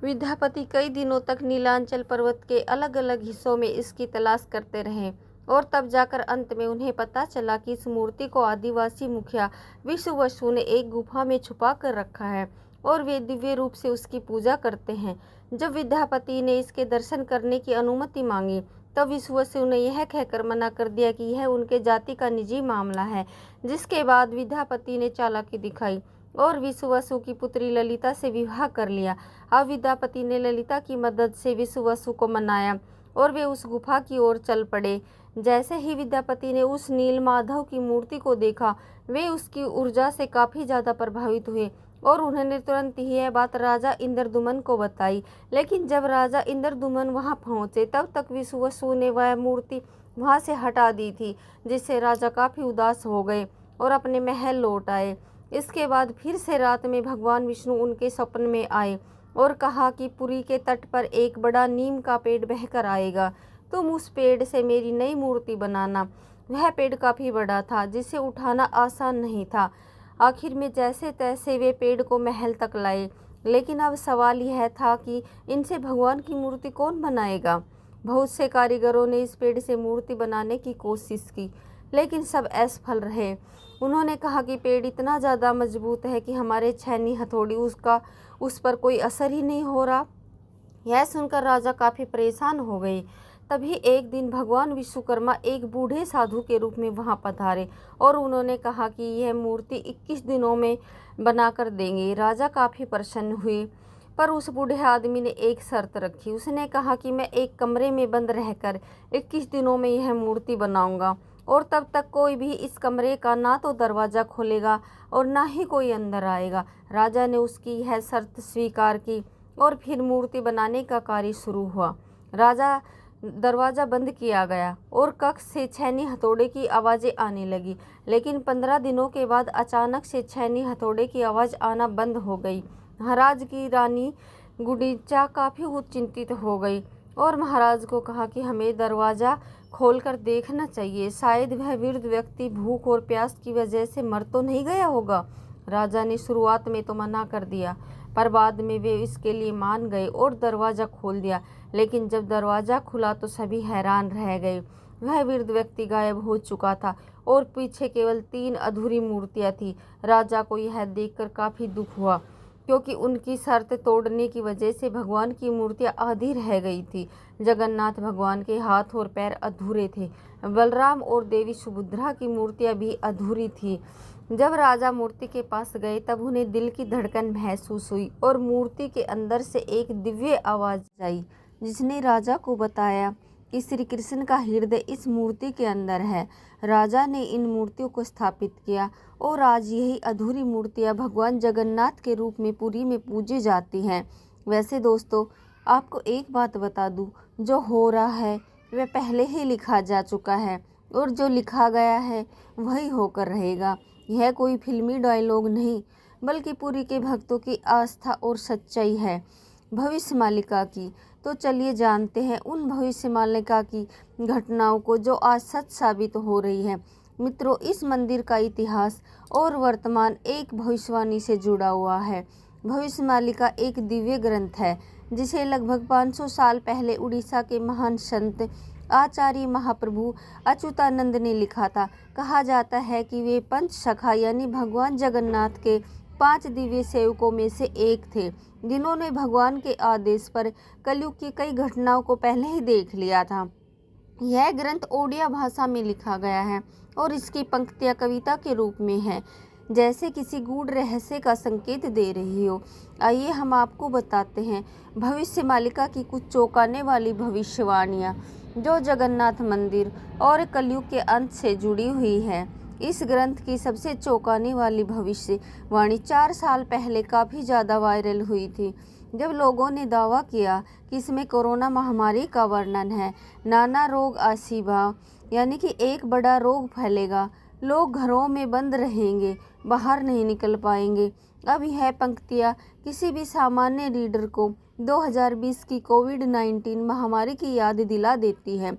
विद्यापति कई दिनों तक नीलांचल पर्वत के अलग अलग हिस्सों में इसकी तलाश करते रहे और तब जाकर अंत में उन्हें पता चला कि इस मूर्ति को आदिवासी मुखिया विश्ववसु ने एक गुफा में छुपा कर रखा है और वे दिव्य रूप से उसकी पूजा करते हैं। जब विद्यापति ने इसके दर्शन करने की अनुमति मांगी तब विश्ववसु ने यह कहकर मना कर दिया कि यह उनके जाति का निजी मामला है। जिसके बाद विद्यापति ने चालाकी दिखाई और विश्ववसु की पुत्री ललिता से विवाह कर लिया। अब विद्यापति ने ललिता की मदद से विश्ववसु को मनाया और वे उस गुफा की ओर चल पड़े। जैसे ही विद्यापति ने उस नील माधव की मूर्ति को देखा वे उसकी ऊर्जा से काफ़ी ज़्यादा प्रभावित हुए और उन्होंने तुरंत ही यह बात राजा इंद्रदुमन को बताई। लेकिन जब राजा इंद्रदुमन वहां पहुंचे तब तक विश्ववसु ने वह मूर्ति वहां से हटा दी थी, जिससे राजा काफ़ी उदास हो गए और अपने महल लौट आए। इसके बाद फिर से रात में भगवान विष्णु उनके स्वप्न में आए और कहा कि पुरी के तट पर एक बड़ा नीम का पेड़ बहकर आएगा, तुम उस पेड़ से मेरी नई मूर्ति बनाना। वह पेड़ काफ़ी बड़ा था जिसे उठाना आसान नहीं था। आखिर में जैसे तैसे वे पेड़ को महल तक लाए, लेकिन अब सवाल यह था कि इनसे भगवान की मूर्ति कौन बनाएगा। बहुत से कारीगरों ने इस पेड़ से मूर्ति बनाने की कोशिश की लेकिन सब असफल रहे। उन्होंने कहा कि पेड़ इतना ज़्यादा मजबूत है कि हमारे छेनी हथौड़ी उस पर कोई असर ही नहीं हो रहा। यह सुनकर राजा काफ़ी परेशान हो गए। तभी एक दिन भगवान विश्वकर्मा एक बूढ़े साधु के रूप में वहां पधारे और उन्होंने कहा कि यह मूर्ति 21 दिनों में बना कर देंगे। राजा काफ़ी प्रसन्न हुए पर उस बूढ़े आदमी ने एक शर्त रखी। उसने कहा कि मैं एक कमरे में बंद रहकर 21 दिनों में यह मूर्ति बनाऊंगा और तब तक कोई भी इस कमरे का ना तो दरवाज़ा खोलेगा और ना ही कोई अंदर आएगा। राजा ने उसकी यह शर्त स्वीकार की और फिर मूर्ति बनाने का कार्य शुरू हुआ। दरवाज़ा बंद किया गया और कक्ष से छेनी हथौड़े की आवाज़ें आने लगी, लेकिन 15 दिनों के बाद अचानक से छेनी हथौड़े की आवाज़ आना बंद हो गई। महाराज की रानी गुंडीचा काफ़ी चिंतित हो गई और महाराज को कहा कि हमें दरवाज़ा खोलकर देखना चाहिए, शायद वह वृद्ध व्यक्ति भूख और प्यास की वजह से मर तो नहीं गया होगा। राजा ने शुरुआत में तो मना कर दिया पर बाद में वे इसके लिए मान गए और दरवाज़ा खोल दिया। लेकिन जब दरवाज़ा खुला तो सभी हैरान रह गए। वह वृद्ध व्यक्ति गायब हो चुका था और पीछे केवल 3 अधूरी मूर्तियां थी। राजा को यह देखकर काफ़ी दुख हुआ क्योंकि उनकी शर्त तोड़ने की वजह से भगवान की मूर्तियां आधी रह गई थी। जगन्नाथ भगवान के हाथ और पैर अधूरे थे। बलराम और देवी सुभद्रा की मूर्तियां भी अधूरी थी। जब राजा मूर्ति के पास गए तब उन्हें दिल की धड़कन महसूस हुई और मूर्ति के अंदर से एक दिव्य आवाज़ आई जिसने राजा को बताया कि श्री कृष्ण का हृदय इस मूर्ति के अंदर है। राजा ने इन मूर्तियों को स्थापित किया और आज यही अधूरी मूर्तियां भगवान जगन्नाथ के रूप में पुरी में पूजी जाती हैं। वैसे दोस्तों, आपको एक बात बता दूं, जो हो रहा है वह पहले ही लिखा जा चुका है और जो लिखा गया है वही होकर रहेगा। यह कोई फिल्मी डायलॉग नहीं बल्कि पुरी के भक्तों की आस्था और सच्चाई है भविष्य मालिका की। तो चलिए जानते हैं उन भविष्य मालिका की घटनाओं को जो आज सच साबित हो रही है। मित्रों, इस मंदिर का इतिहास और वर्तमान एक भविष्यवाणी से जुड़ा हुआ है। भविष्य मालिका एक दिव्य ग्रंथ है जिसे लगभग 500 साल पहले उड़ीसा के महान संत आचार्य महाप्रभु अच्युतानंद ने लिखा था। कहा जाता है कि वे पंच सखा यानी भगवान जगन्नाथ के 5 दिव्य सेवकों में से एक थे जिन्होंने भगवान के आदेश पर कलयुग की कई घटनाओं को पहले ही देख लिया था। यह ग्रंथ ओडिया भाषा में लिखा गया है और इसकी पंक्तियां कविता के रूप में है, जैसे किसी गूढ़ रहस्य का संकेत दे रही हो। आइए हम आपको बताते हैं भविष्य मालिका की कुछ चौंकाने वाली भविष्यवाणियाँ जो जगन्नाथ मंदिर और कलयुग के अंत से जुड़ी हुई है। इस ग्रंथ की सबसे चौंकाने वाली भविष्यवाणी 4 साल पहले काफ़ी ज़्यादा वायरल हुई थी, जब लोगों ने दावा किया कि इसमें कोरोना महामारी का वर्णन है। नाना रोग आसीबा यानी कि एक बड़ा रोग फैलेगा, लोग घरों में बंद रहेंगे, बाहर नहीं निकल पाएंगे। अब यह पंक्तियाँ किसी भी सामान्य रीडर को 2020 की कोविड-19 महामारी की याद दिला देती है।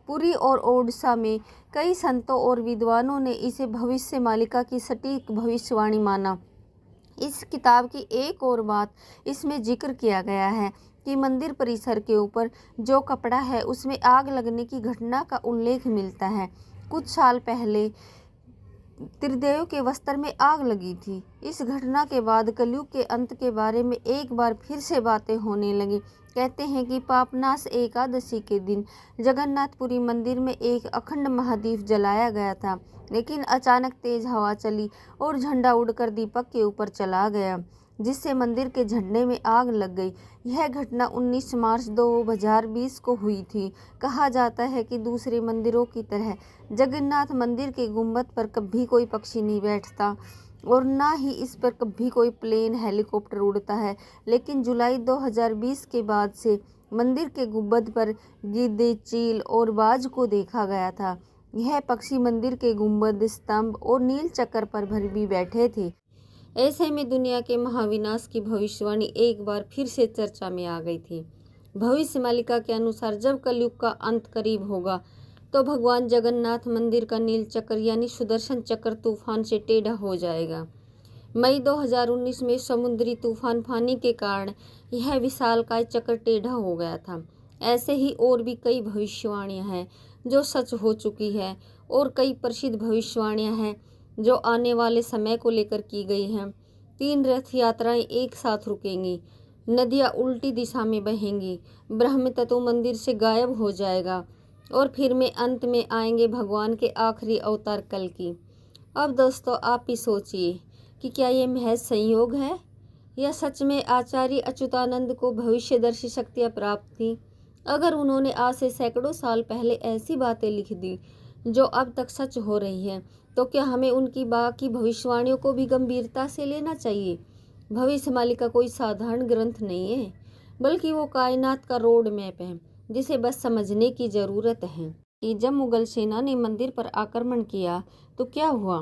पुरी और ओडिशा में कई संतों और विद्वानों ने इसे भविष्य मालिका की सटीक भविष्यवाणी माना। इस किताब की एक और बात इसमें जिक्र किया गया है कि मंदिर परिसर के ऊपर जो कपड़ा है उसमें आग लगने की घटना का उल्लेख मिलता है। कुछ साल पहले त्रिदेव के वस्त्र में आग लगी थी। इस घटना के बाद कलयुग के अंत के बारे में एक बार फिर से बातें होने लगी। कहते हैं कि पापनाश एकादशी के दिन जगन्नाथपुरी मंदिर में एक अखंड महादीप जलाया गया था, लेकिन अचानक तेज हवा चली और झंडा उड़कर दीपक के ऊपर चला गया, जिससे मंदिर के झंडे में आग लग गई। यह घटना 19 मार्च 2020 को हुई थी। कहा जाता है कि दूसरे मंदिरों की तरह जगन्नाथ मंदिर के गुंबद पर कभी कोई पक्षी नहीं बैठता और ना ही इस पर कभी कोई प्लेन हेलीकॉप्टर उड़ता है, लेकिन जुलाई 2020 के बाद से मंदिर के गुंबद पर गिद्धे, चील और बाज को देखा गया था। यह पक्षी मंदिर के गुंबद, स्तंभ और नील चक्र पर भी बैठे थे। ऐसे में दुनिया के महाविनाश की भविष्यवाणी एक बार फिर से चर्चा में आ गई थी। भविष्य मालिका के अनुसार जब कलयुग का अंत करीब होगा तो भगवान जगन्नाथ मंदिर का नील चक्र यानी सुदर्शन चक्र तूफान से टेढ़ा हो जाएगा। मई 2019 में समुद्री तूफान फानी के कारण यह विशालकाय चक्र टेढ़ा हो गया था। ऐसे ही और भी कई भविष्यवाणियां हैं जो सच हो चुकी है और कई प्रसिद्ध भविष्यवाणियां हैं जो आने वाले समय को लेकर की गई हैं। 3 रथ यात्राएं एक साथ रुकेंगी, नदियां उल्टी दिशा में बहेंगी, ब्रह्म तत्व मंदिर से गायब हो जाएगा और फिर में अंत में आएंगे भगवान के आखिरी अवतार कल्कि। अब दोस्तों आप ही सोचिए कि क्या ये महज संयोग है या सच में आचार्य अच्युतानंद को भविष्यदर्शी शक्तियाँ प्राप्त थी। अगर उन्होंने आज से सैकड़ों साल पहले ऐसी बातें लिख दी जो अब तक सच हो रही है, तो क्या हमें उनकी बाकी भविष्यवाणियों को भी गंभीरता से लेना चाहिए। भविष्य मालिका कोई साधारण ग्रंथ नहीं है, बल्कि वो कायनात का रोड मैप है जिसे बस समझने की ज़रूरत है कि जब मुगल सेना ने मंदिर पर आक्रमण किया तो क्या हुआ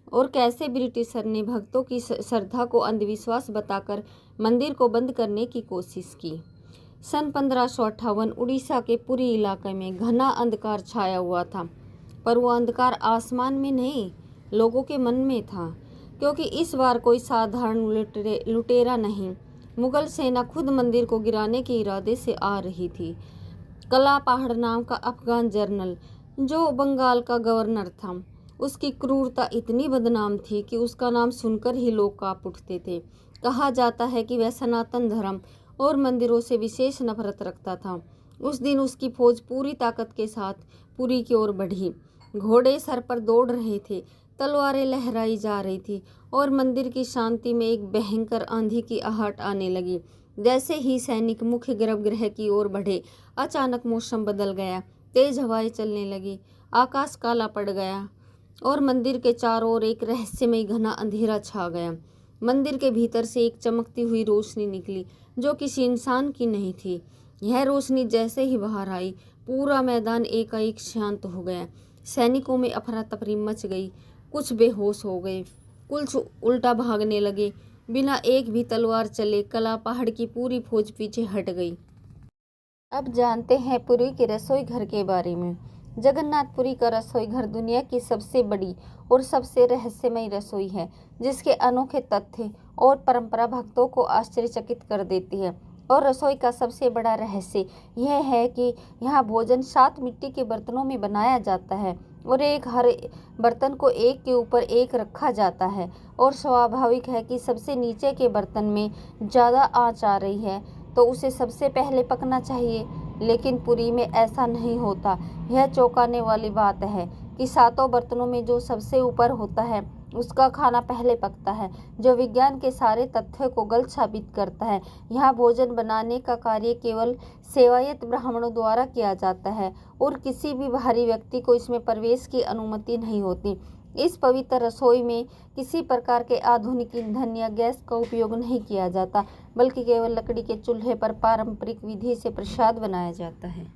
और कैसे ब्रिटिशर ने भक्तों की श्रद्धा को अंधविश्वास बताकर मंदिर को बंद करने की कोशिश की। सन 1558 उड़ीसा के पुरी इलाके में घना अंधकार छाया हुआ था, पर वो अंधकार आसमान में नहीं, लोगों के मन में था, क्योंकि इस बार कोई साधारण लुटेरा नहीं, मुगल सेना खुद मंदिर को गिराने के इरादे से आ रही थी। कला पहाड़ नाम का अफगान जनरल जो बंगाल का गवर्नर था, उसकी क्रूरता इतनी बदनाम थी कि उसका नाम सुनकर ही लोग कांप उठते थे। कहा जाता है कि वह सनातन धर्म और मंदिरों से विशेष नफरत रखता था। उस दिन उसकी फौज पूरी ताकत के साथ पुरी की ओर बढ़ी। घोड़े सर पर दौड़ रहे थे, तलवारें लहराई जा रही थी और मंदिर की शांति में एक भयंकर आंधी की आहट आने लगी। जैसे ही सैनिक मुख्य गर्भगृह की ओर बढ़े, अचानक मौसम बदल गया, तेज हवाएं चलने लगी, आकाश काला पड़ गया और मंदिर के चारों ओर एक रहस्यमय घना अंधेरा छा गया। मंदिर के भीतर से एक चमकती हुई रोशनी निकली जो किसी इंसान की नहीं थी। यह रोशनी जैसे ही बाहर आई, पूरा मैदान एकाएक शांत हो गया। सैनिकों में अफरा तफरी मच गई, कुछ बेहोश हो गए, कुछ उल्टा भागने लगे। बिना एक भी तलवार चले कला पहाड़ की पूरी फौज पीछे हट गई। अब जानते हैं पुरी के रसोई घर के बारे में। जगन्नाथपुरी का रसोई घर दुनिया की सबसे बड़ी और सबसे रहस्यमय रसोई है, जिसके अनोखे तथ्य और परंपरा भक्तों को आश्चर्यचकित कर देती है। और रसोई का सबसे बड़ा रहस्य यह है कि यहाँ भोजन 7 मिट्टी के बर्तनों में बनाया जाता है और हर बर्तन को एक के ऊपर एक रखा जाता है। और स्वाभाविक है कि सबसे नीचे के बर्तन में ज़्यादा आंच आ रही है तो उसे सबसे पहले पकना चाहिए, लेकिन पुरी में ऐसा नहीं होता। यह चौंकाने वाली बात है कि 7 बर्तनों में जो सबसे ऊपर होता है उसका खाना पहले पकता है, जो विज्ञान के सारे तथ्यों को गलत साबित करता है। यहाँ भोजन बनाने का कार्य केवल सेवायत ब्राह्मणों द्वारा किया जाता है और किसी भी बाहरी व्यक्ति को इसमें प्रवेश की अनुमति नहीं होती। इस पवित्र रसोई में किसी प्रकार के आधुनिक ईंधन या गैस का उपयोग नहीं किया जाता, बल्कि केवल लकड़ी के चूल्हे पर पारंपरिक विधि से प्रसाद बनाया जाता है।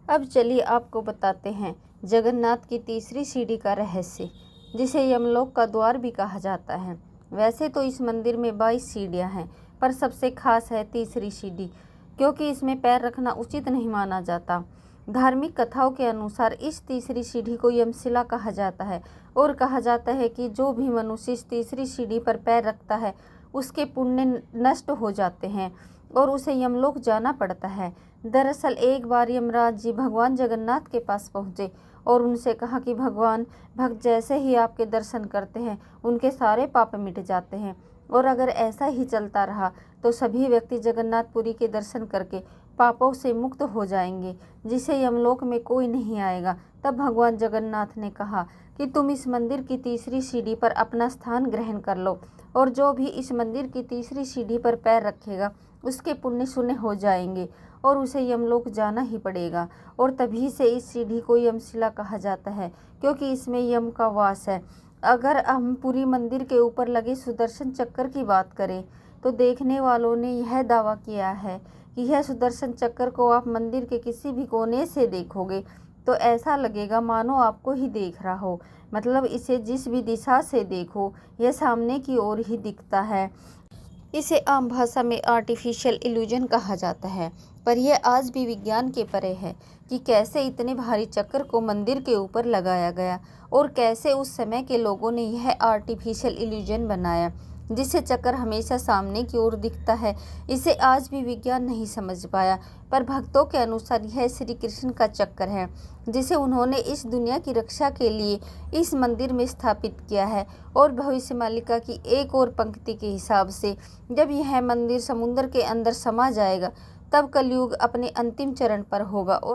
अब चलिए आपको बताते हैं जगन्नाथ की तीसरी सीढ़ी का रहस्य, जिसे यमलोक का द्वार भी कहा जाता है। वैसे तो इस मंदिर में 22 सीढ़ियाँ हैं, पर सबसे खास है तीसरी सीढ़ी, क्योंकि इसमें पैर रखना उचित नहीं माना जाता। धार्मिक कथाओं के अनुसार इस तीसरी सीढ़ी को यमशिला कहा जाता है और कहा जाता है कि जो भी मनुष्य इस तीसरी सीढ़ी पर पैर रखता है उसके पुण्य नष्ट हो जाते हैं और उसे यमलोक जाना पड़ता है। दरअसल एक बार यमराज जी भगवान जगन्नाथ के पास पहुँचे और उनसे कहा कि भगवान, भक्त जैसे ही आपके दर्शन करते हैं उनके सारे पाप मिट जाते हैं और अगर ऐसा ही चलता रहा तो सभी व्यक्ति जगन्नाथपुरी के दर्शन करके पापों से मुक्त हो जाएंगे, जिसे यमलोक में कोई नहीं आएगा। तब भगवान जगन्नाथ ने कहा कि तुम इस मंदिर की तीसरी सीढ़ी पर अपना स्थान ग्रहण कर लो और जो भी इस मंदिर की तीसरी सीढ़ी पर पैर रखेगा उसके पुण्य शून्य हो जाएंगे और उसे यमलोक जाना ही पड़ेगा। और तभी से इस सीढ़ी को यमशिला कहा जाता है, क्योंकि इसमें यम का वास है। अगर हम पूरी मंदिर के ऊपर लगे सुदर्शन चक्र की बात करें तो देखने वालों ने यह दावा किया है कि यह सुदर्शन चक्र को आप मंदिर के किसी भी कोने से देखोगे तो ऐसा लगेगा मानो आपको ही देख रहा हो। मतलब इसे जिस भी दिशा से देखो यह सामने की ओर ही दिखता है। इसे आम भाषा में आर्टिफिशियल इल्यूजन कहा जाता है, पर यह आज भी विज्ञान के परे है कि कैसे इतने भारी चक्र को मंदिर के ऊपर लगाया गया और कैसे उस समय के लोगों ने यह आर्टिफिशियल इल्यूजन बनाया जिससे चक्र हमेशा सामने की ओर दिखता है। इसे आज भी विज्ञान नहीं समझ पाया, पर भक्तों के अनुसार यह श्री कृष्ण का चक्र है जिसे उन्होंने इस दुनिया की रक्षा के लिए इस मंदिर में स्थापित किया है। और भविष्य मालिका की एक और पंक्ति के हिसाब से जब यह मंदिर समुद्र के अंदर समा जाएगा तब कलयुग अपने अंतिम चरण पर होगा और